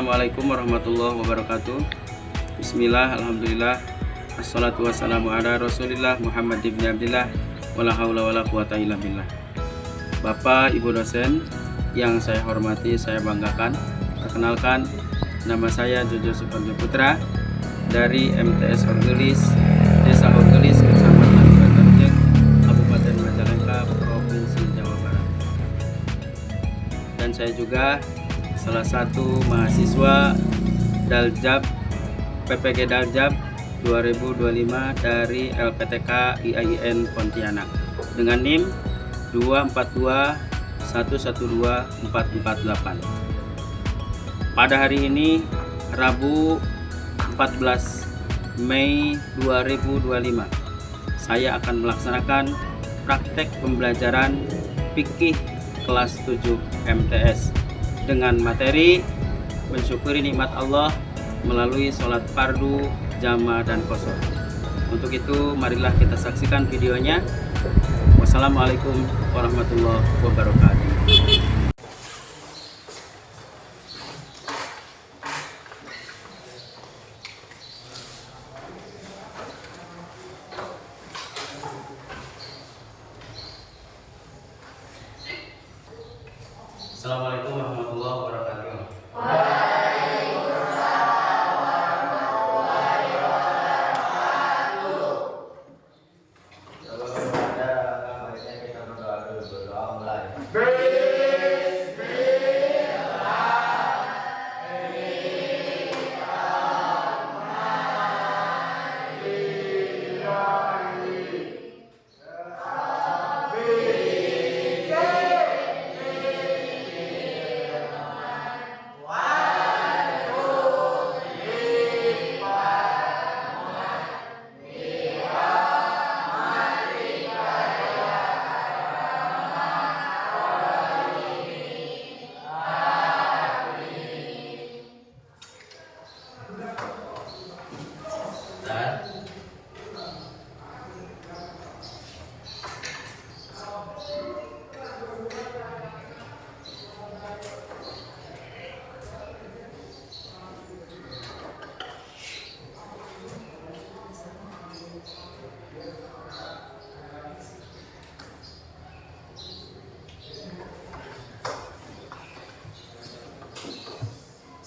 Assalamualaikum warahmatullahi wabarakatuh. Bismillah, alhamdulillah, assalatu wassalamu ala rasulillah Muhammad ibn Abdillah, wala haula wala quwata illa billah. Bapak, Ibu dosen yang saya hormati, saya banggakan, perkenalkan, nama saya Jojo Suparjo Putra dari MTS Horgelis, Desa Horgelis, Kecamatan Bantarjek, Kabupaten Majalengka, Provinsi Jawa Barat. Dan saya juga salah satu mahasiswa Daljab PPG Daljab 2025 dari LPTK IAIN Pontianak dengan NIM 242112448. Pada hari ini Rabu 14 Mei 2025 saya akan melaksanakan praktek pembelajaran fikih kelas 7 MTS dengan materi mensyukuri nikmat Allah melalui sholat fardu, jamaah, dan qashar. Untuk itu, marilah kita saksikan videonya. Wassalamualaikum warahmatullahi wabarakatuh. Assalamualaikum warahmatullahi wabarakatuh. Waalaikumsalam warahmatullahi wabarakatuh. Kalau ada baiknya kita berdoa dulu, berdoa mulai.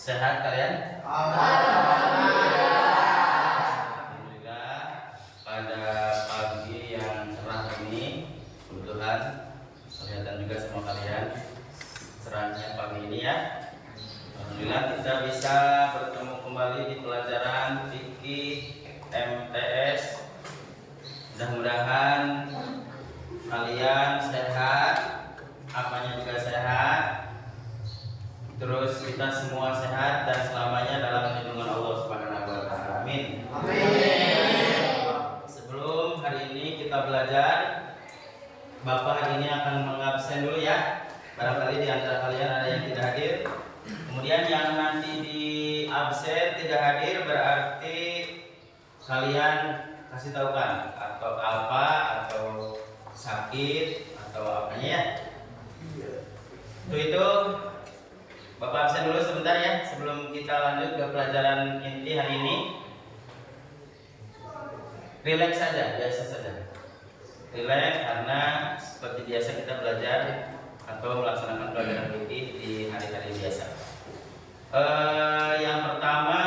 Sehat kalian? Alhamdulillah. Pada pagi yang cerah ini, kebetulan kelihatan juga semua kalian cerahnya pagi ini ya. Alhamdulillah kita bisa bertemu kembali di pelajaran fikih MTS. Mudah-mudahan kalian sehat, apanya juga sehat. Terus kita semua sehat dan selamanya dalam lindungan Allah Subhanahu wa taala. Amin. Amin. Sebelum hari ini kita belajar, Bapak hari ini akan mengabsen dulu ya. Barangkali di antara kalian ada yang tidak hadir. Kemudian yang nanti di absen tidak hadir berarti kalian kasih tahu kan atau apa atau sakit atau apanya ya. Untuk itu Bapak absen dulu sebentar ya sebelum kita lanjut ke pelajaran inti hari ini. Relax saja, biasa saja. Relax karena seperti biasa kita belajar atau melaksanakan pelajaran fikih di hari-hari biasa. Yang pertama,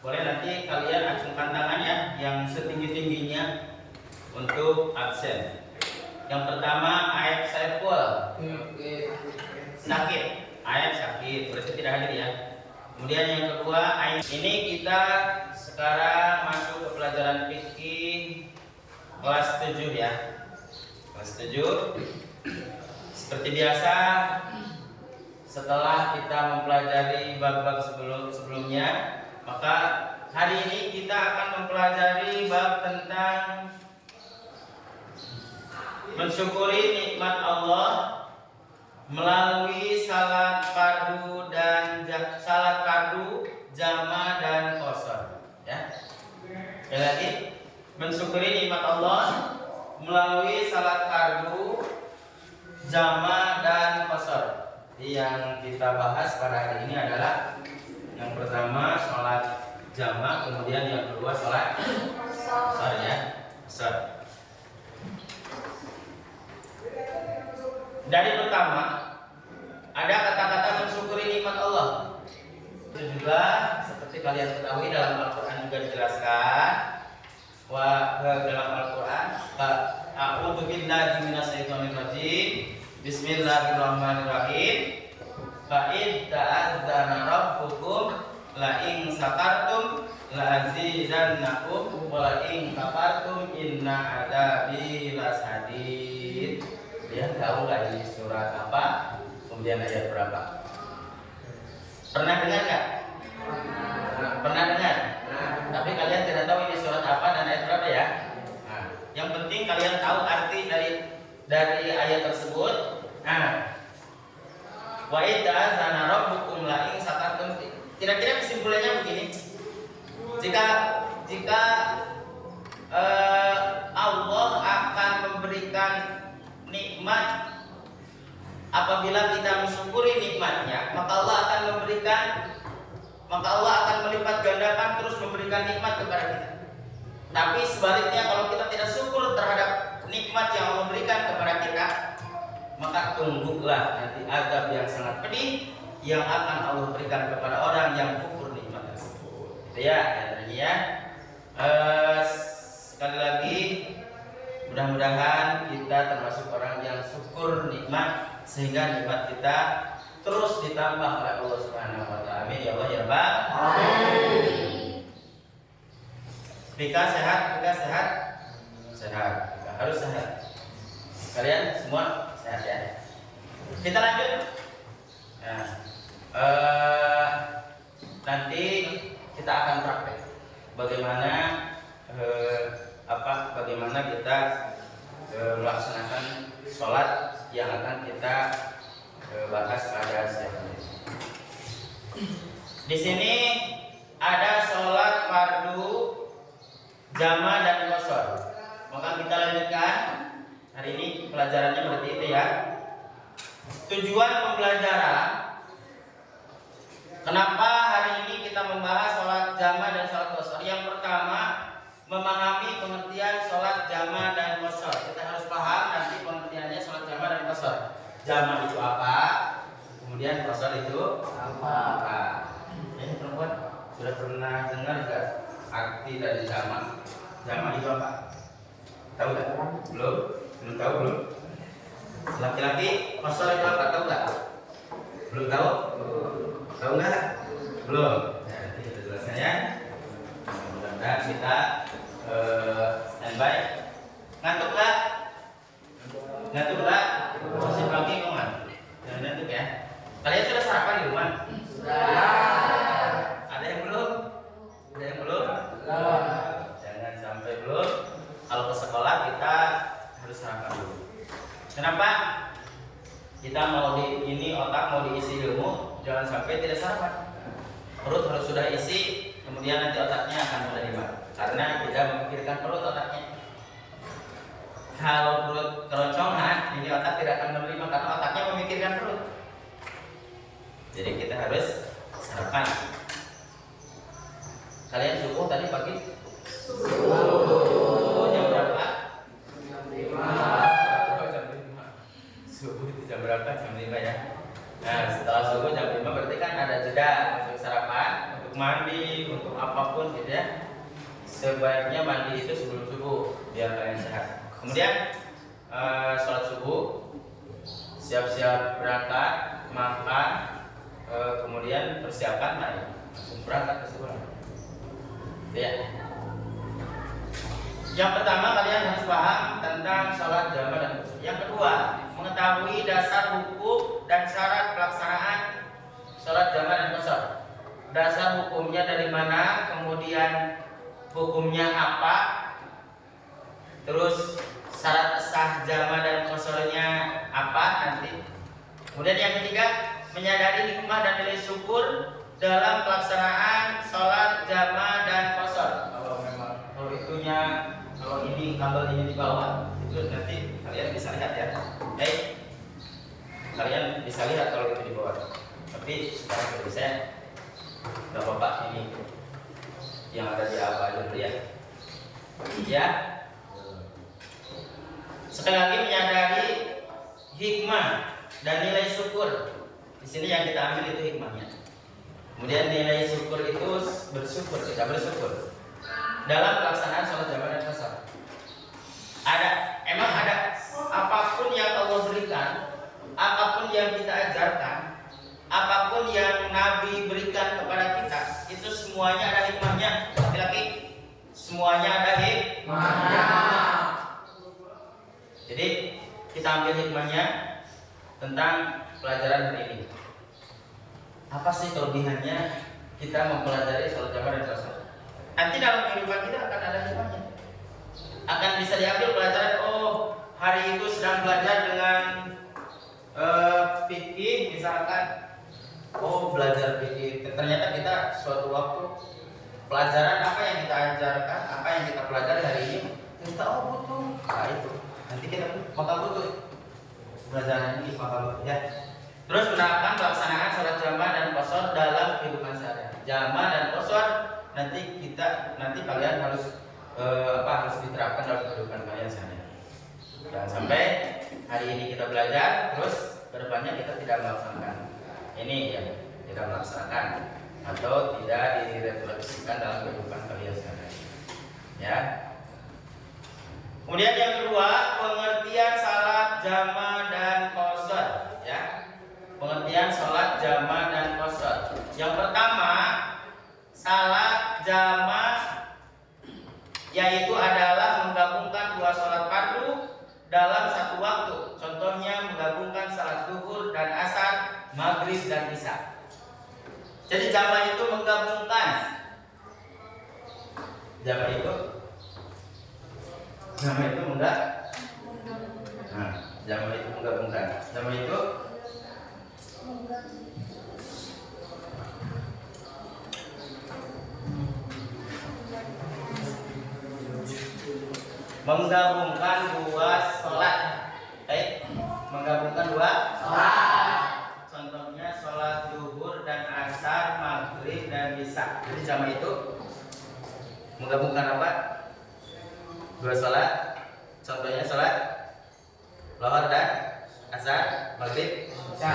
boleh nanti kalian acungkan tangan ya, yang setinggi-tingginya untuk absen. Yang pertama, Aib Saiful. Sakit. Ayat sakit, berarti tidak hadir ya. Kemudian yang kedua, ini kita sekarang masuk ke pelajaran fikih kelas 7 ya. Kelas 7. Seperti biasa, setelah kita mempelajari bab-bab sebelumnya, maka hari ini kita akan mempelajari bab tentang mensyukuri nikmat Allah melalui salat fardu jamaah dan qashar ya. Sekali lagi, mensyukuri nikmat Allah melalui salat fardu jamaah dan qashar. Yang kita bahas pada hari ini adalah Yang pertama sholat jamak, kemudian yang kedua sholat qasar ya. Qasar. Dari pertama ada kata-kata mensyukuri nikmat Allah. Itu juga seperti kalian ketahui dalam Al-Quran juga dijelaskan. Dalam Al-Quran, a'udzu billahi minasyaitonir rajim. Bismillahirrahmanirrahim. Fa id ta'adzana rabbukum la in sakartum la azidannakum wa la in kafartum inna adzabi lasadid. Kalian tahu nggak ini surat apa? Kemudian ayat berapa? Pernah dengar nggak? Pernah dengar? Tapi kalian tidak tahu ini surat apa dan ayat berapa ya? Nah, yang penting kalian tahu arti dari ayat tersebut. Nah, wa idza azana rabbukum la in sakartum. Kira-kira kesimpulannya begini. Jika Allah akan memberikan nikmat, apabila kita mensyukuri nikmatnya, maka Allah akan melipat gandakan terus memberikan nikmat kepada kita. Tapi sebaliknya, kalau kita tidak syukur terhadap nikmat yang Allah berikan kepada kita, maka tunggulah nanti azab yang sangat pedih yang akan Allah berikan kepada orang yang kufur nikmat tersebut. Itu ya, ya. Sekali lagi, mudah-mudahan kita termasuk orang yang syukur nikmat, sehingga nikmat kita terus ditambah oleh Allah Subhanahu wa taala. Amin ya Allah ya Rabbal alamin. Bika sehat, sehat. Bika harus sehat. Kalian semua sehat ya. Kita lanjut. Nah, nanti kita akan praktek bagaimana kita melaksanakan sholat yang akan kita bahas pada siang ini. Di sini ada sholat fardu, jama dan qasar. Maka kita lanjutkan. Hari ini pelajarannya berarti itu ya. Tujuan pembelajaran, kenapa hari ini kita membahas sholat jama dan sholat qasar? Yang pertama, memahami pengertian sholat jama dan qasar. Kita harus paham nanti pengertiannya sholat jama dan qasar. Jama itu apa? Kemudian qasar itu apa? Ini perempuan sudah pernah dengar nggak arti dari jama? Jama itu apa? Tahu nggak? Belum tahu belum? Laki-laki qasar itu apa? Tahu nggak? Belum tahu? Tahu nggak? Belum. Nah, nanti kita jelaskan ya. Mudah-mudahan kita standby. Ngantuk nggak? Ngantuk nggak? Masih pagi kok nggak? Jangan ngantuk ya. Kalian sudah sarapan di rumah? Sudah. Ada yang belum? Ada yang belum? Belum. Jangan sampai belum. Kalau ke sekolah kita harus sarapan dulu. Kenapa? Kita mau otak mau diisi ilmu, jangan sampai tidak sarapan. Perut harus sudah isi, kemudian nanti otaknya akan menerima. Karena tidak memikirkan perut otaknya. Kalau perut keroncongan, ini otak tidak akan menerima karena otaknya memikirkan perut. Jadi kita harus sarapan. Kalian subuh tadi pagi? Subuh jam berapa? Jam 5. Jam 5. Subuh itu jam berapa? Jam 5 ya. Nah, setelah subuh jam 5 berarti kan ada jeda untuk sarapan, untuk mandi, untuk apapun gitu ya. Sebaiknya mandi itu sebelum subuh biar kalian sehat. Kemudian sholat subuh, siap-siap berangkat, makan, kemudian persiapan langsung berangkat ke sekolah. Ya. Yang pertama kalian harus paham tentang sholat jamaah dan qasar. Yang kedua, mengetahui dasar hukum dan syarat pelaksanaan sholat jamaah dan qasar. Dasar hukumnya dari mana, kemudian hukumnya apa, terus syarat sah jamaah dan qasarnya apa nanti. Kemudian yang ketiga, menyadari hikmah dan nilai syukur dalam pelaksanaan sholat jamaah dan qasar. Kalau ini kabel ini di bawah, itu nanti kalian bisa lihat ya. Kalian bisa lihat kalau itu di bawah. Tapi sekarang tidak bisa. Gak apa-apa, ini yang ada di apa aja dulu ya. Ya. Sekali lagi menyadari hikmah dan nilai syukur. Di sini yang kita ambil itu hikmahnya. Kemudian nilai syukur itu bersyukur, kita bersyukur dalam pelaksanaan sholat jamaah dan qashar. Emang ada apapun yang Allah berikan, apapun yang kita ajarkan, apapun yang Nabi berikan kepada kita, itu semuanya ada hikmahnya. Laki-laki, semuanya ada hikmahnya. Jadi kita ambil hikmahnya tentang pelajaran hari ini. Apa sih kelebihannya kita mempelajari sholat jamaah dan qashar? Nanti dalam kehidupan kita akan ada hikmahnya. Akan bisa diambil pelajaran. Oh, hari itu sedang belajar dengan fikih misalkan. Oh, belajar fikih. Ternyata kita suatu waktu pelajaran apa yang kita ajarkan, apa yang kita pelajari hari ini, kita butuh. Nah itu. Nanti kita bakal butuh pelajaran ini bakal butuh ya. Terus menerapkan pelaksanaan sholat jamaah dan qashar dalam kehidupan sehari-hari. Jamaah dan qashar nanti kalian harus harus diterapkan dalam kehidupan kalian sehari-hari. Jangan sampai hari ini kita belajar, terus kedepannya kita tidak melaksanakan. Ini ya tidak melaksanakan atau tidak direfleksikan dalam kehidupan kalian sehari-hari. Ya. Kemudian yang kedua, pengertian salat jamaah dan qashar. Ya. Pengertian sholat jamaah dan qashar. Yang pertama, salat jamaah yaitu adalah menggabungkan dua sholat fardu dalam satu waktu. Contohnya menggabungkan salat zuhur dan asar, maghrib dan isya. Jadi jamaah itu menggabungkan. Jamaah itu menggabungkan. Jamaah itu menggabungkan. Jamaah itu menggabungkan dua sholat. Menggabungkan dua sholat. Contohnya sholat zuhur dan asar, maghrib dan isya. Jadi jamaah itu menggabungkan apa? Dua sholat. Contohnya sholat zuhur dan asar, maghrib, isya.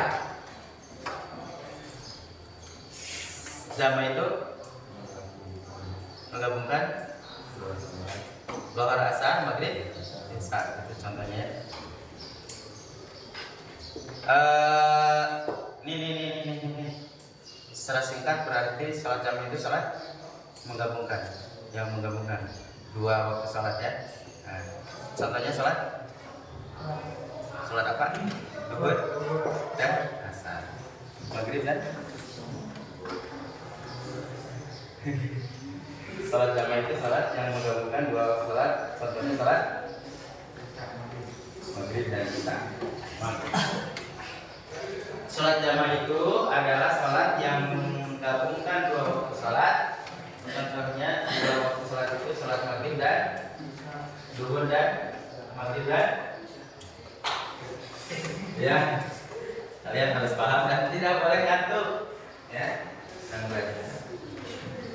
Jamaah itu menggabungkan zuhur, asar, maghrib, isya. Itu contohnya. Ini. Secara singkat berarti sholat jamaah itu sholat menggabungkan, yang menggabungkan dua waktu sholat ya. Nah, contohnya sholat apa? Zuhur dan asar, maghrib dan sholat jamaah itu sholat yang menggabungkan dua sholat. Contohnya sholat maghrib dan isya. Sholat jamaah itu adalah sholat yang menggabungkan dua waktu sholat. Contohnya dua waktu sholat itu sholat maghrib dan zuhur dan maghrib dan ya. Kalian harus paham dan tidak boleh ngantuk ya.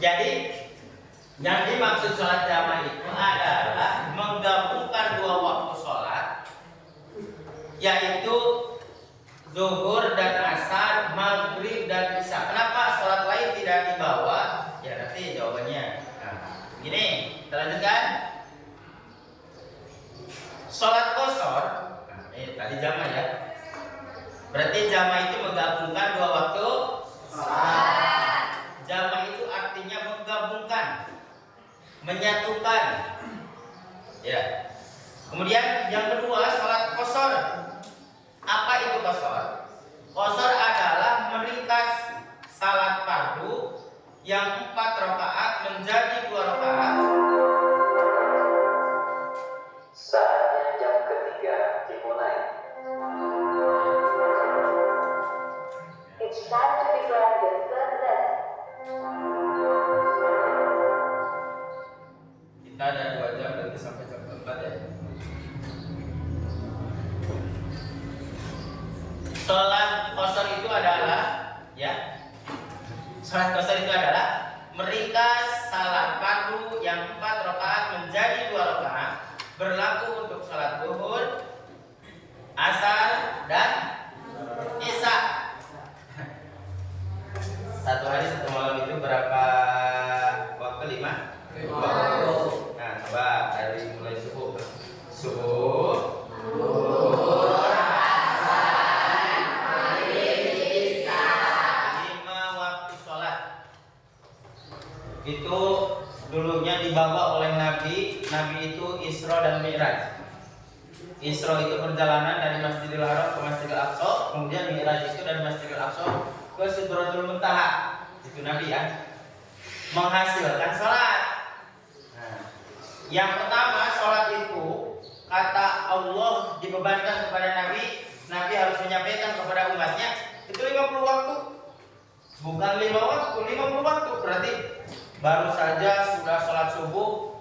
Jadi yang dimaksud sholat jamaah itu adalah menggabungkan dua waktu sholat, yaitu zuhur dan asar, maghrib dan isya. Kenapa sholat lain tidak dibawa? Ya nanti jawabannya. Nah, gini, kita lanjutkan. Sholat qashar, ini tadi jamaah ya. Berarti jamaah itu menggabungkan dua waktu sholat. Jamaah itu artinya menggabungkan, menyatukan. Ya. Kemudian yang kedua sholat qashar. Apa itu qashar? Qashar adalah meringkas salat fardu yang 4 rakaat menjadi 2 rakaat. Saatnya jam ketiga dimulai. It's time to begin the third lesson. Kita ada 2 jam berarti sampai jam 4 ya. Sholat qashar itu adalah ya Salat qasar itu adalah meringkas salat fardu yang 4 rakaat menjadi 2 rakaat, berlaku untuk salat zuhur, asar, dan isya. Satu hari satu malam itu berapa waktu? 5 waktu. Nah, coba dari mulai subuh, itu dulunya dibawa oleh Nabi itu Isra dan Mi'raj. Isra itu perjalanan dari Masjidil Haram ke Masjidil Aqsa, kemudian Mi'raj itu dari Masjidil Aqsa ke Sidratul Muntaha. Itu Nabi ya, menghasilkan sholat. Nah, yang pertama sholat itu kata Allah dibebankan kepada Nabi harus menyampaikan kepada umatnya itu 50 waktu, bukan 5 waktu, 50 waktu. Berarti baru saja sudah sholat subuh,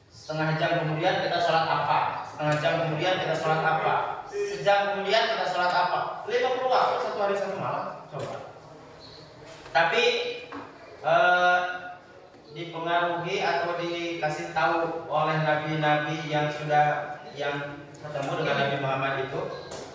setengah jam kemudian kita sholat apa, setengah jam kemudian kita sholat apa, sejam kemudian kita sholat apa, 50 waktu satu hari satu malam. Coba. Tapi dipengaruhi atau dikasih tahu oleh nabi-nabi yang ketemu dengan Nabi Muhammad itu.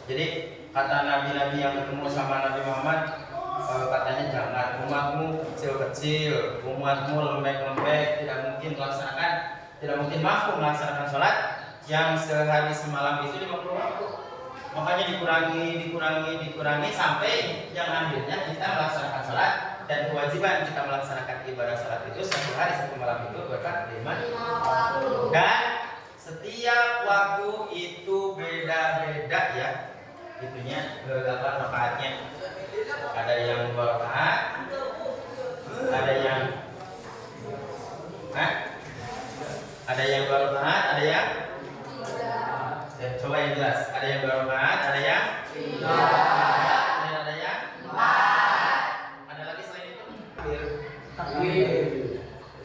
Jadi kata nabi-nabi yang ketemu sama Nabi Muhammad, katanya jangan, umatmu kecil-kecil, umatmu lembek-lembek, tidak mungkin mampu melaksanakan sholat yang sehari semalam itu 50 waktu. Makanya dikurangi sampai yang akhirnya kita melaksanakan sholat, dan kewajiban kita melaksanakan ibadah sholat itu satu hari satu malam itu berkat 5 waktu. Dan setiap waktu itu beda-beda ya, itunya berapa rakaatnya. Ada yang 2 rakaat, ada yang 2 rakaat, ada yang coba yang jelas. Ada yang 2 rakaat, ada yang 3, ada yang 4. Ada lagi selain itu?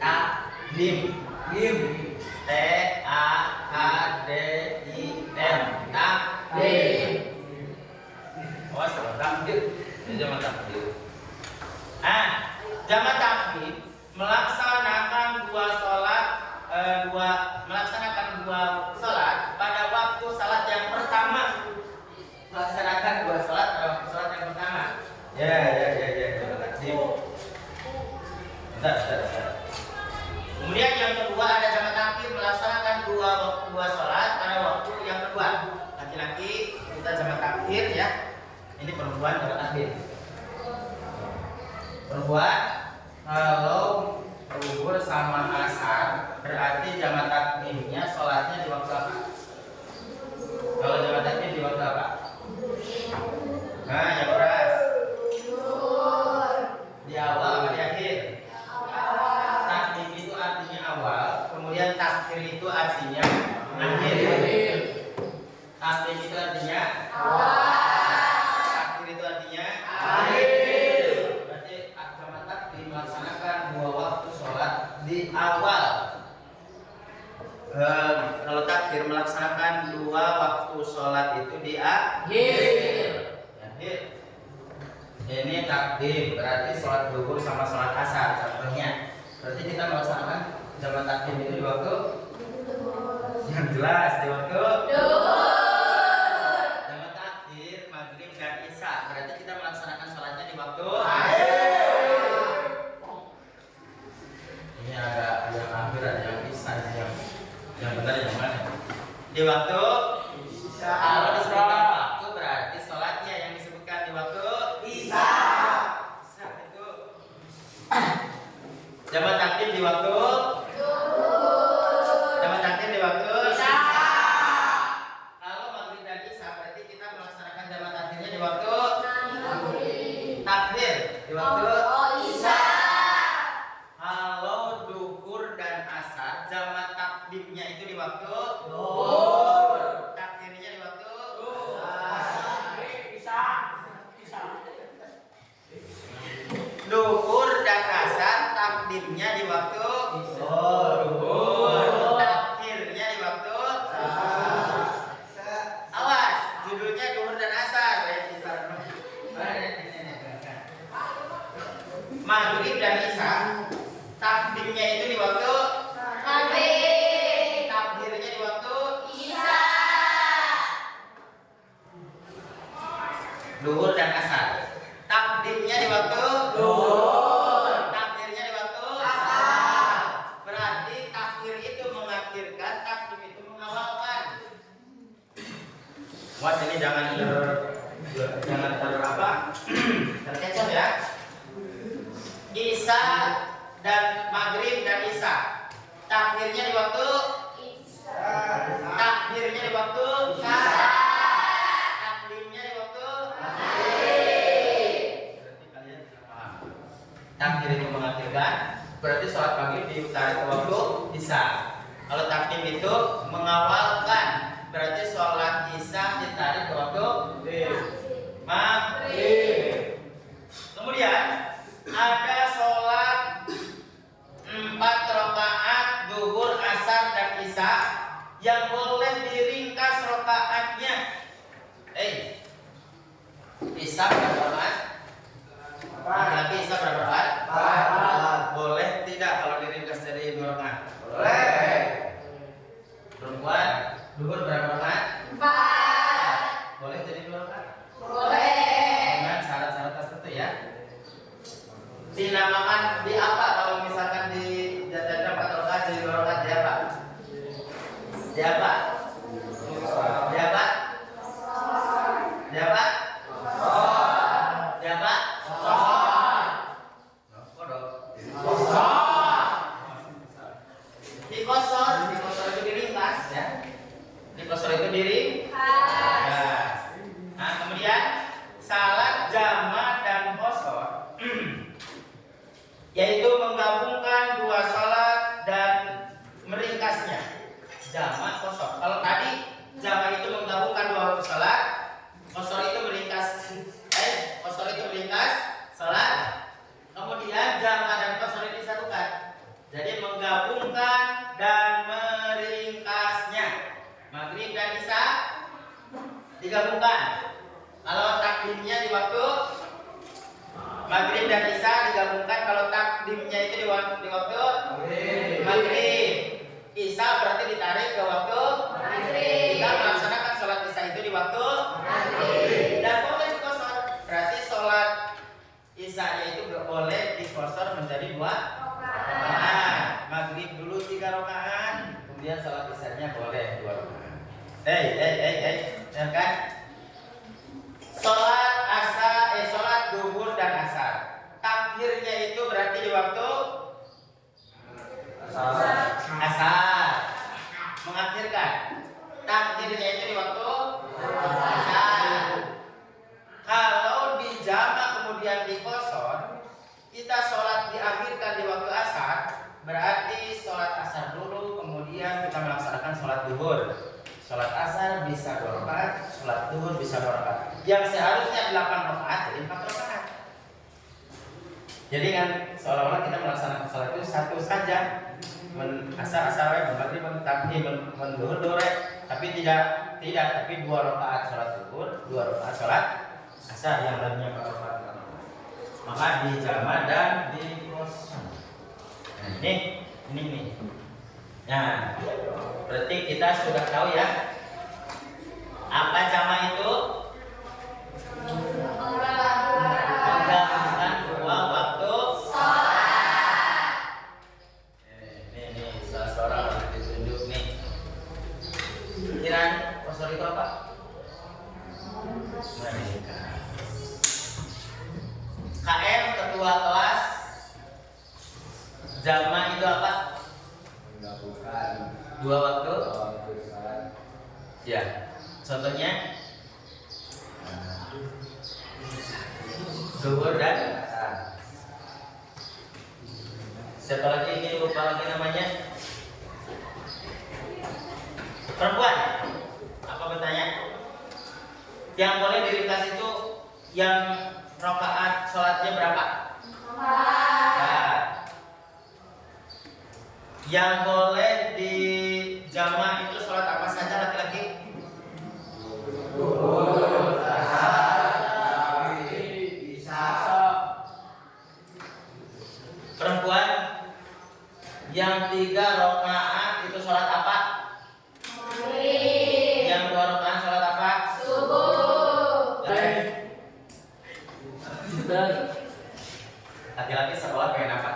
Takdim. T-A-K-D-I-M. Takdim. Oh, salah takdim. Ini jamak takdim. Jamak takdim melaksanakan dua salat pada waktu salat yang pertama. Melaksanakan 2 salat pada waktu salat yang pertama. Ya. Takdim. Bentar. Kemudian yang kedua ada jamak takdim melaksanakan 2 salat pada waktu yang kedua. Laki-laki kita jamak takdim ya. Ini perempuan jamak takdim. Perempuan kalau zuhur sama asar berarti jamak takdimnya sholatnya di waktu apa? Kalau jamak takdim di waktu apa? Nah, yang keras. Di awal apa di akhir? Takdim itu artinya awal, kemudian takhir itu artinya akhir. Takdim itu artinya awal. Takhir itu artinya akhir. Melaksanakan 2 waktu sholat di awal. Kalau takdir melaksanakan 2 waktu sholat itu di akhir. Ini takdim berarti sholat zuhur sama sholat asar contohnya. Berarti kita melaksanakan jamak takdim itu di waktu yang jelas, di waktu jamak takdir maghrib dan isya. Berarti kita melaksanakan sholatnya di waktu ini ada yang akhir, ada yang isya, yang benar yang mana? Di waktu isya. Kalau disebutkan waktu berarti sholatnya yang disebutkan di waktu isya. Isya itu jamak takdim di waktu jamak takdim di waktu isya. Kalau maghrib dan isya berarti kita melaksanakan jamak takdirnya di waktu takdir di waktu isya. Kalau duhur dan asar jamak takdimnya itu di waktu duhur, takdirnya di waktu isya. Duhur dan asar takdimnya di waktu duhur, takdirnya di waktu awas, judulnya duhur dan asar. Maghrib Was ini jangan terkecoh ya. Isya dan maghrib dan isya. Takbirnya di waktu takbirnya di waktu takbirnya di waktu berarti kalian paham. Takbir itu mengakhirkan, berarti sholat maghrib ditarik ke waktu isya. Kalau takbir itu mengawalkan, berarti sholat isya ditarik ke waktu maghrib. Kemudian ada sholat 4 rakaat zuhur, asar dan isya yang boleh diringkas rakaatnya. Isya berapa rakaat? Laki isya berapa rakaat? Boleh tidak kalau diringkas jadi 2 rakaat? Boleh. Perempuan zuhur berapa rakaat? 4. Boleh jadi 2 rakaat? Boleh. Dengan syarat-syarat tertentu ya. Dinamakan di apa kalau misalkan di jadikan 4 rakaat jadi 2 rakaat, di apa? Di apa? Di apa? Di apa? Di apa? Di kosor itu diringkas ya. Di kosor itu diringkas. Nah, kemudian salat jama dan kosor yaitu menggabungkan 2 salat dan meringkasnya. Jama, kosor. Kalau tadi jama itu menggabungkan 2 waktu salat, kosor itu meringkas salat. Kemudian jama dan kosor itu disatukan. Jadi menggabungkan dan meringkasnya. Maghrib dan isya digabungkan. Kalau takdimnya di waktu maghrib dan isya digabungkan, kalau takdimnya itu di waktu maghrib. Isya berarti ditarik ke waktu maghrib. Kita melaksanakan sholat isya itu di waktu maghrib. Dan boleh dikosor. Berarti sholat isya itu boleh dikosor menjadi 2 rakaat. Maghrib dulu 3 rakaat, kemudian sholat isyanya boleh 2 rakaat. Benar kan? Sholat duhur dan asar. Takbirnya itu berarti di waktu asar. Mengakhirkan. Takbirnya itu di waktu asar. Kalau dijama kemudian dikosor, kita sholat diakhirkan di waktu asar, berarti sholat asar dulu, kemudian kita melaksanakan sholat duhur. Sholat asar bisa 2 rakaat, sholat duhur bisa 2 rakaat. Yang seharusnya 8 rakaat jadi 4 rakaat. Jadi kan seolah-olah kita melaksanakan sholat itu satu saja, asar, maghrib, takdim, duhur, tapi tidak, tapi 2 rakaat sholat duhur, 2 rakaat sholat asar yang lainnya 4 rakaat. Maka dijama dan dikosor. Nah, ini. Nah, berarti kita sudah tahu ya apa jama itu? Menggabungkan 2 waktu sholat. Ini salah seorang ditunjuk nih. Kiranya kosor itu apa? Menikah. KM ketua kelas jama itu apa? Menggabungkan 2 waktu salat. ya. Contohnya zuhur dan asar. Siapa lagi ini, lupa lagi namanya? Perempuan. Apa bertanya? Yang boleh diringkas itu yang rakaat sholatnya berapa? 4. Yang boleh dijama itu sholat apa saja laki-laki? Perempuan yang 3 rakaat itu sholat apa? Yang 2 rakaat sholat apa? Laki-laki sekolah pengen apa?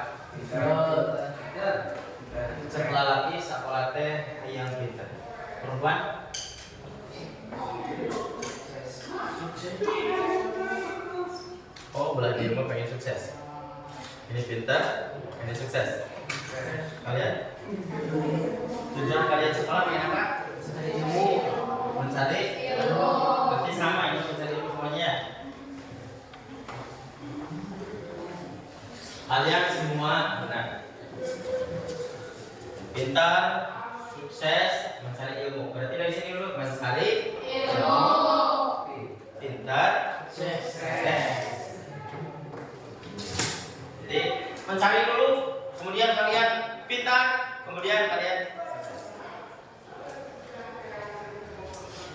Sekolah laki sekolah teh yang pintar. Perempuan Oh, belajar ilmu pengen sukses. Ini pintar, ini sukses. Kalian? Tujuan kalian sekolah pengen apa? Mencari ilmu. Berarti sama ini mencari ilmu semuanya. Kalian semua benar. Pintar, sukses, mencari ilmu. Berarti dari sini dulu mencari ilmu. Pintar, sukses. Jadi mencari dulu, kemudian kalian pintar, kemudian kalian sukses.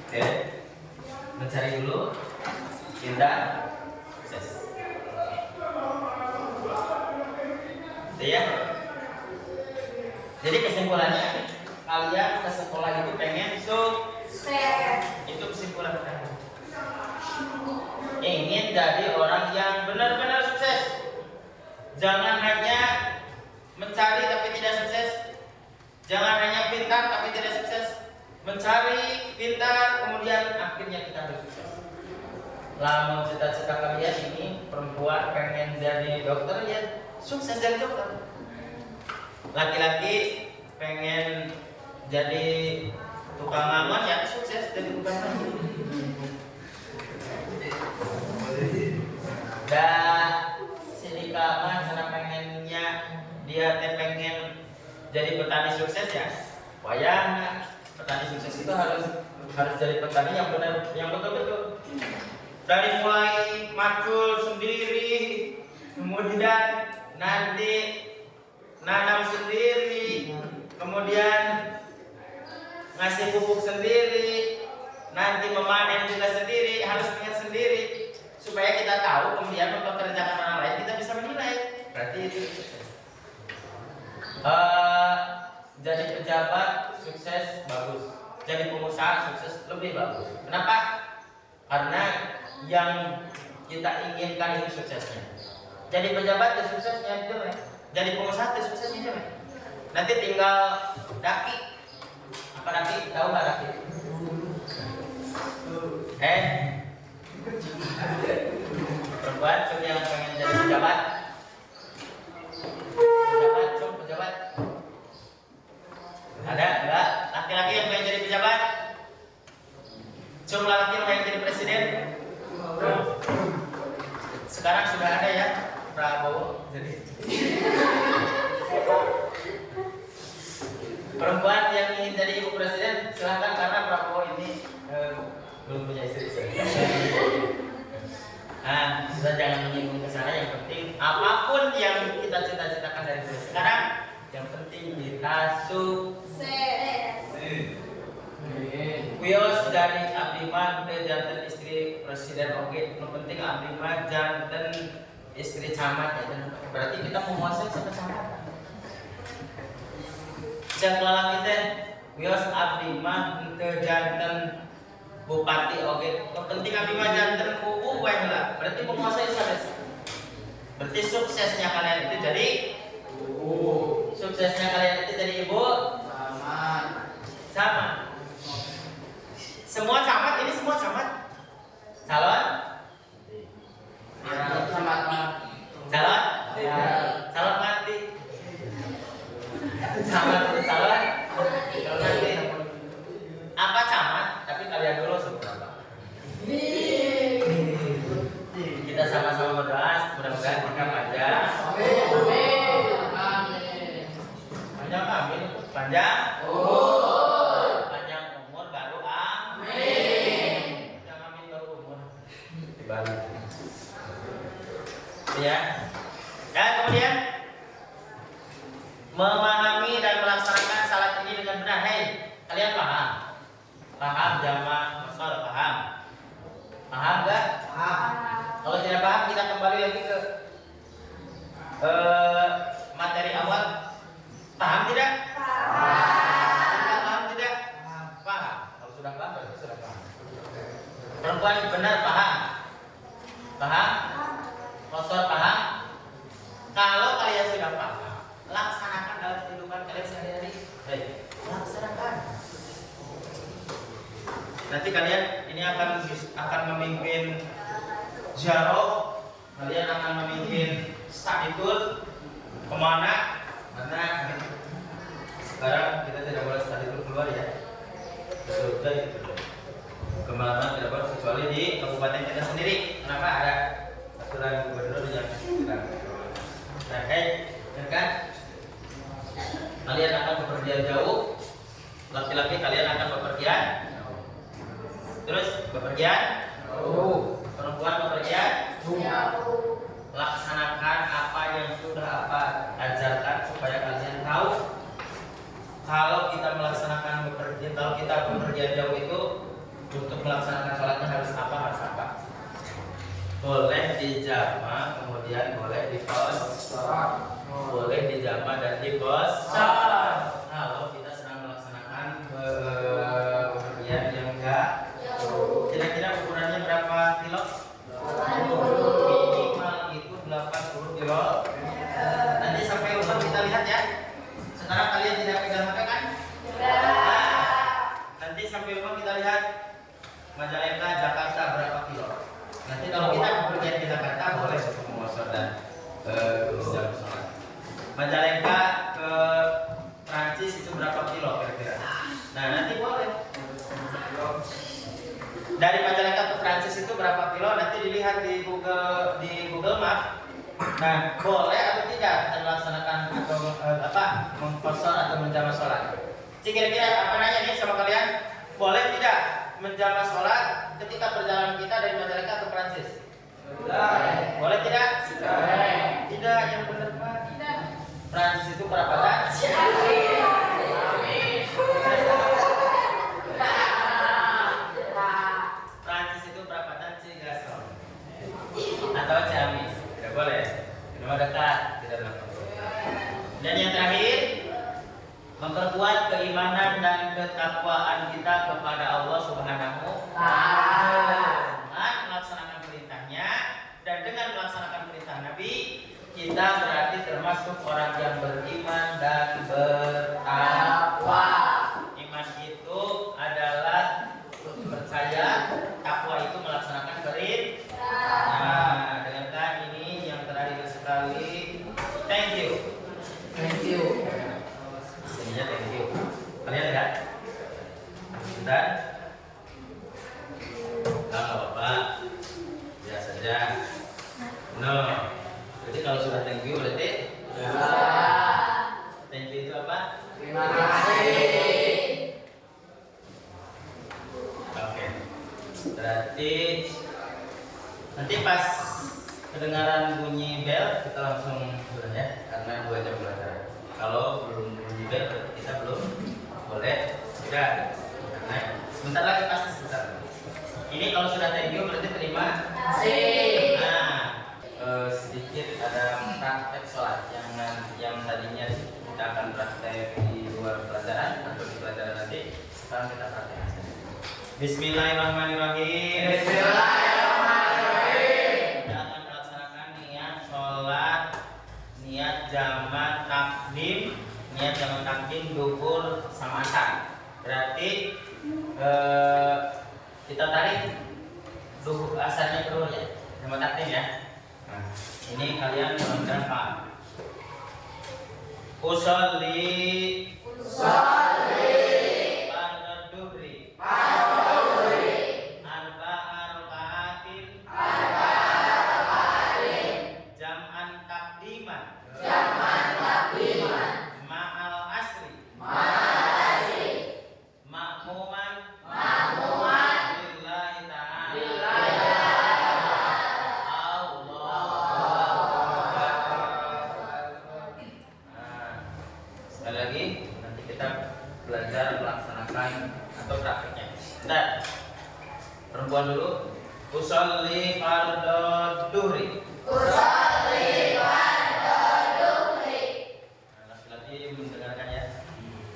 Oke, mencari dulu, pintar, sukses. Oke ya. Jadi kesimpulannya, kalian ke sekolah itu pengen sukses. Itu kesimpulan kalian. Ingin jadi orang yang benar-benar sukses. Jangan hanya mencari tapi tidak sukses. Jangan hanya pintar tapi tidak sukses. Mencari, pintar, kemudian akhirnya kita bersukses. Lamun cita-cita kalian ini perempuan pengen jadi dokter, ya sukses jadi dokter. Laki-laki pengen jadi tukang ngamen, ya sukses jadi tukang ngamen. Dan Silika mah cara pengennya dia pengen jadi petani sukses, ya wayang petani sukses itu harus jadi petani yang benar, yang betul-betul dari mulai macul sendiri, kemudian nanti nanam sendiri, kemudian ngasih pupuk sendiri, nanti memanen juga sendiri, harus punya sendiri, supaya kita tahu kemudian mempekerjakan orang lain kita bisa menilai. Berarti itu sukses. Jadi pejabat sukses bagus, jadi pengusaha sukses lebih bagus. Kenapa? Karena yang kita inginkan itu suksesnya. Jadi pejabat itu suksesnya jelek, jadi pengusaha itu suksesnya jelek. Nanti tinggal daki. Apa daki? Tahu nggak daki? Perempuan cuma yang pengen jadi pejabat. Pejabat. Ada enggak? Laki-laki yang pengen jadi pejabat? Cuma laki yang pengen jadi presiden? Sekarang sudah ada ya Prabowo. Jadi perempuan yang ingin jadi ibu presiden silahkan, karena Prabowo ini belum punya istri. Nah, kita jangan menyinggung ke sana. Yang penting apapun yang kita cita-citakan dari sekarang, yang penting kita sukses. Wios dari abdi mah teh janten istri presiden oke. Yang penting abdi mah janten istri camat ya. Berarti kita menguasai satu kecamatan. Jangan kita wios abdi mah teh janten bupati oke. Yang penting abdi mah janten kubu wae heula. Berarti menguasai satu. Berarti suksesnya kalian itu jadi suksesnya kalian itu jadi ibu sama. Semua camat ini semua camat. Calon? Calon? Calon mati. Camat itu calon? Calon mati. Apa camat? Tapi kalian dulu seberapa? Kita sama-sama berdoa, mudah-mudahan kita panjang. Panjang amin. Panjang. Panjang umur baru amin. Panjang amin baru umur. Dibalik. Ya. Dan kemudian memahami dan melaksanakan salat ini dengan benar. Hei, kalian paham? Paham jamaah masalah paham? Paham enggak? Paham. Kalau tidak paham, kita kembali lagi ke materi awal. Paham tidak? Paham. Paham tidak? Paham. Kalau sudah paham, berarti sudah paham. Perempuan benar paham? Paham? Kosor paham? Kalau kalian sudah paham, laksanakan dalam kehidupan kalian sehari-hari. Baik, laksanakan. nanti kalian ini akan memimpin ziarah, kalian akan memimpin study-tour kemana? Karena sekarang kita tidak boleh study-tour keluar ya, sudah itu kemana tidak boleh kecuali di kabupaten kita sendiri. Kenapa? Ada aturan gubernur yang tidak. Nah, kan kalian akan bepergian jauh, laki-laki kalian akan bepergian, terus bepergian, perempuan bepergian, laksanakan apa yang sudah apa ajarkan supaya kalian tahu kalau kita melaksanakan bepergian, kalau kita bepergian jauh itu untuk melaksanakan sholatnya harus apa? Boleh dijama, kemudian boleh dikos, boleh dijama dan dikos. Kalau kita sedang melaksanakan bepergian yang enggak, kira-kira ukurannya berapa kilo? Minimal itu 80 kilo. Nanti sampai rumah kita lihat ya. Sekarang kalian tidak pegang HP kan? Nanti sampai rumah kita lihat Majalengka, Jakarta berapa kilo. Nanti kalau kita bepergian di Jakarta boleh untuk mengosor dan jam sholat. Majalengka ke Prancis itu berapa kilo kira-kira? Nah nanti boleh. Dari Majalengka ke Prancis itu berapa kilo? Nanti dilihat di Google Map. Nah boleh atau tidak kita melaksanakan atau mengkosor atau menjama sholat? Kira-kira apa nanya nih sama kalian? Boleh tidak menjama sholat ketika perjalanan kita dari Majalengka ke Prancis? Boleh tidak? Tidak, yang benar Pak. Prancis itu perapatan? Prancis itu perapatan Cigasol atau Ciamis? Tidak boleh. Ini dekat, tidak boleh. Dan yang terakhir, memperkuat keimanan dan ketakwaan kita kepada Allah Subhanahu wa Ta'ala. Melaksanakan perintahnya, dan dengan melaksanakan perintah Nabi, kita berarti termasuk orang yang beriman dan bertakwa. Iman itu adalah percaya, takwa itu melaksanakan perintah. Nah, dengan ini yang terakhir sekali, thank you. Thank you. Ininya thank you. Kalian lihat? Bentar. Enggak apa-apa. Biasa saja. No. Jadi kalau sudah thank you berarti thank you itu apa? Terima kasih. Oke. Berarti nanti pas kedengaran bunyi bel kita langsung bulan ya, karena 2 jam belajar. Kalau belum bunyi bel berarti kita belum boleh tidak. Karena sebentar lagi pasti sebentar. Ini kalau sudah thank you berarti terima kasih. Nah, sedikit ada praktek sholat yang tadinya kita akan praktek di luar pelajaran atau di pelajaran nanti. Sekarang kita praktek saja. Bismillahirrahmanirrahim. Kita akan melaksanakan niat sholat, niat jamak takdim, niat jamak takdim duhur sama asar. Berarti kita tarik duhur asarnya keluar ya, jamak takdim ya. Nah, ini kalian mudah-mudahan paham. Usolli fardhu duhri arba'a raka'atin jam'an takdiman ma'al asri ma'muman lillahi ta'ala. Sekali lagi nanti kita belajar melaksanakan atau prakteknya. Bentar, perempuan dulu. Usolli fardhu duhri. Nah, laki-laki mendengarkan ya.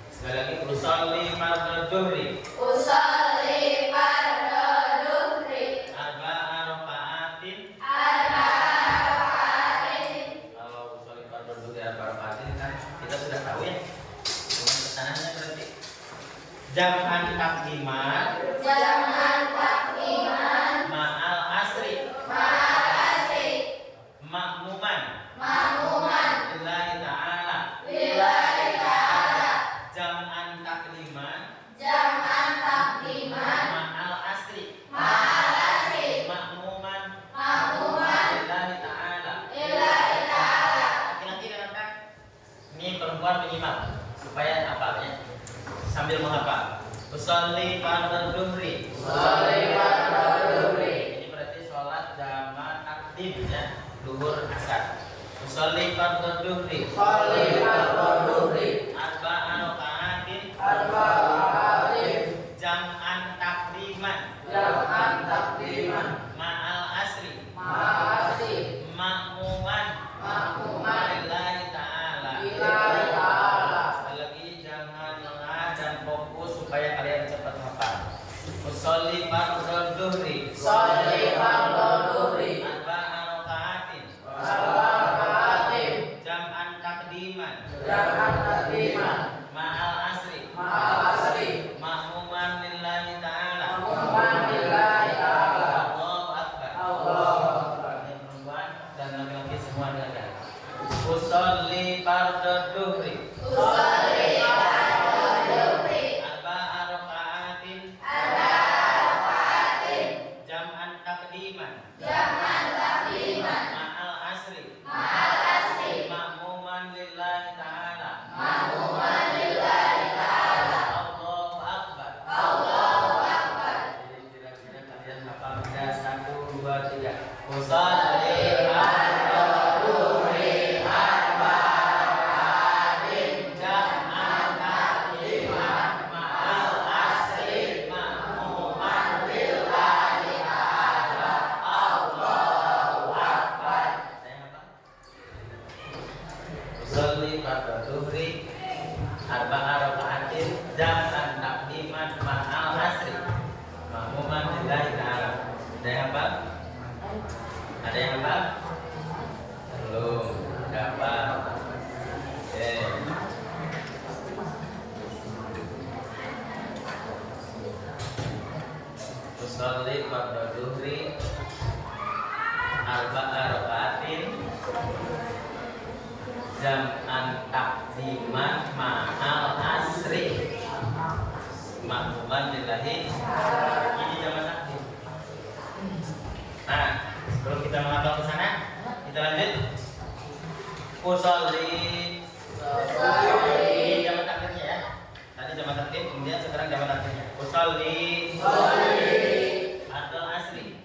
Sekali lagi, usolli fardhu duhri arba'a raka'atin. Kalau usolli fardhu duhri arba'a raka'atin kan kita sudah tahu ya. Cuma kesananya berarti Jam'an takdiman ma'al asri makmuman lillahi ta'ala. Jam'an takdiman ma'al asri makmuman lillahi ta'ala. Laki-laki dan anak ini perempuan menyimak supaya hafal ya, sambil menghafal. Usolli fardhu dhuhri. Ini berarti sholat jamak takdim ya, duhur asar. Usolli fardhu dhuhri. Arba'a raka'atin jam'an takdiman ma'al asri makmuman lillahi ta'ala. Sekali lagi jangan lengah dan fokus supaya kalian cepat hafal. Usolli fardhu dhuhri. Arba'a raka'atin jam'an takdiman ma'al asri makmuman lillahi ta'ala. Allahu akbar. Yang perempuan dan laki-laki semua dengar. Usolli fardhu dhuhri. Arba'a raka'atin jam'an takdiman ma'al asri makmuman lillahi ta'ala. Allahu akbar. Jadi kira-kira kalian hafal sudah 1, 2, 3. Usolli fardhu dhuhri jam'an takdiman ma'al asri makmuman lillahi ta'ala. Allahu akbar. Saya hafal. Usolli fardhu dhuhri arba'a raka'atin jam'an takdiman ma'al asri makmuman lillahi ta'ala. Ada yang hafal? Ada yang hafal? Belum. Ada hafal? Oke. Usolli fardhu dhuhri arba'a raka'atin jam'an takdiman ma'al asri makmuman lillahi. Ini jamak takdim. Nah, sebelum kita menghafal ke sana, kita lanjut. Usolli. Ini jamak takdirnya ya. Tadi jamak takdim, kemudian sekarang jamak takdirnya. Usolli. Fardhu asri.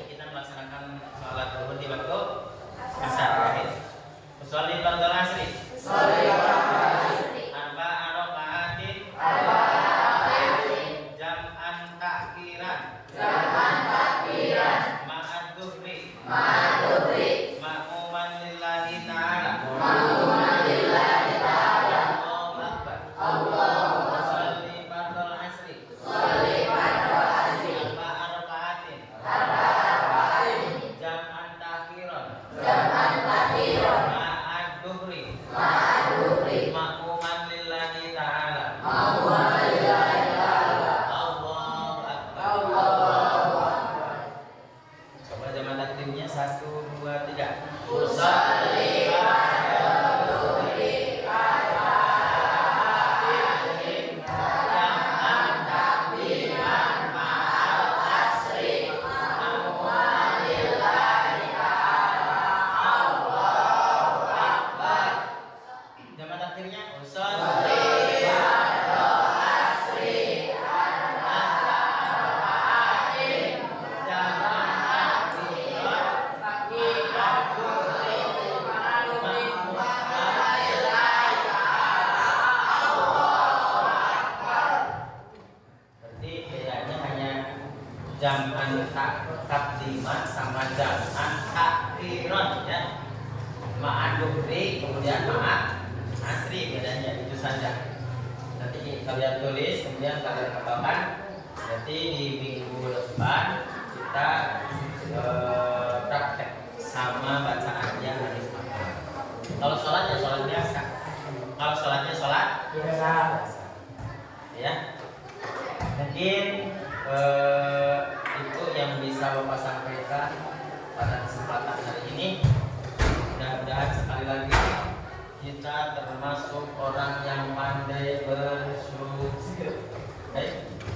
Kita melaksanakan sholat zuhur di waktu asar. Usolli fardhu asri. Arba'a raka'atin jam'an takdiran ma'ad dhuhri makmuman lillahi ta'ala. Allahu akbar. Usolli fardhu asri. Arba'a raka'atin jam'an takdiran ma'ad dhuhri makmuman lillahi ta'ala. Allahu akbar. Coba jamak takdimnya 1, 2, 3. Usolli fardhu dhuhri jam'an takdiman ma'al asri makmuman lillahi ta'ala. Allahu akbar. Jamak takdirnya usolli fardhu asri arba'a raka'atin jam'an takdiran ma'ad dhuhri makmuman lillahi ta'ala. Allahu akbar. Berarti bedanya hanya jam'an takdiman sama jam'an takdiran ya. Ma'ad dhuhri kemudian ma'ad asri, bedanya itu saja. Nanti kalian tulis kemudian kalian hafalkan. Nanti di minggu depan kita praktek sama bacaannya hadis apa. Kalau sholat ya sholat biasa. Kalau sholatnya sholat biasa. ya. Mungkin itu yang bisa Bapak sampaikan pada kesempatan hari ini. Mudah-mudahan sekali lagi kita termasuk orang yang pandai bersyukur.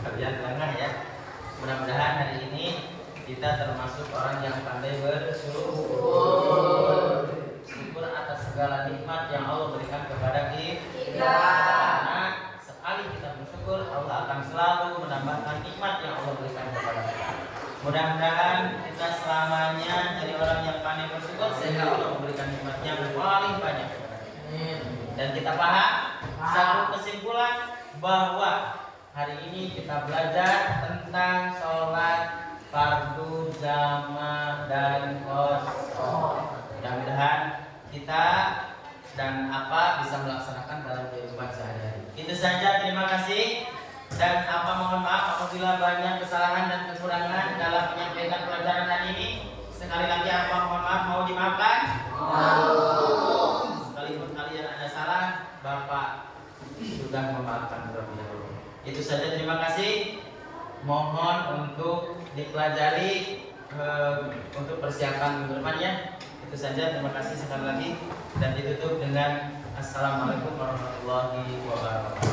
Bagian tengah ya. Mudah-mudahan hari ini kita termasuk orang yang pandai bersyukur. Syukur atas segala nikmat yang Allah berikan kepada kita. Karena sekali kita bersyukur, Allah akan selalu menambahkan nikmat yang Allah berikan kepada kita. Mudah-mudahan kita selamanya jadi orang yang pandai bersyukur sehingga Allah memberikan nikmat yang paling banyak kepada kita. Dan kita paham satu kesimpulan bahwa hari ini kita belajar tentang sholat fardu jamaah dan kosong. Mudah-mudahan kita dan apa bisa melaksanakan dalam kehidupan sehari-hari. Itu saja, terima kasih. Dan mohon maaf apabila banyak kesalahan dan kekurangan dalam menyampaikan pelajaran hari ini. Sekali lagi mohon maaf, mau dimaafkan? Sekalipun kalian ada salah, Bapak sudah memaafkan terlebih dahulu. Itu saja, terima kasih. Mohon untuk dipelajari untuk persiapan minggu depan ya. Itu saja, terima kasih sekali lagi dan ditutup dengan Assalamualaikum warahmatullahi wabarakatuh.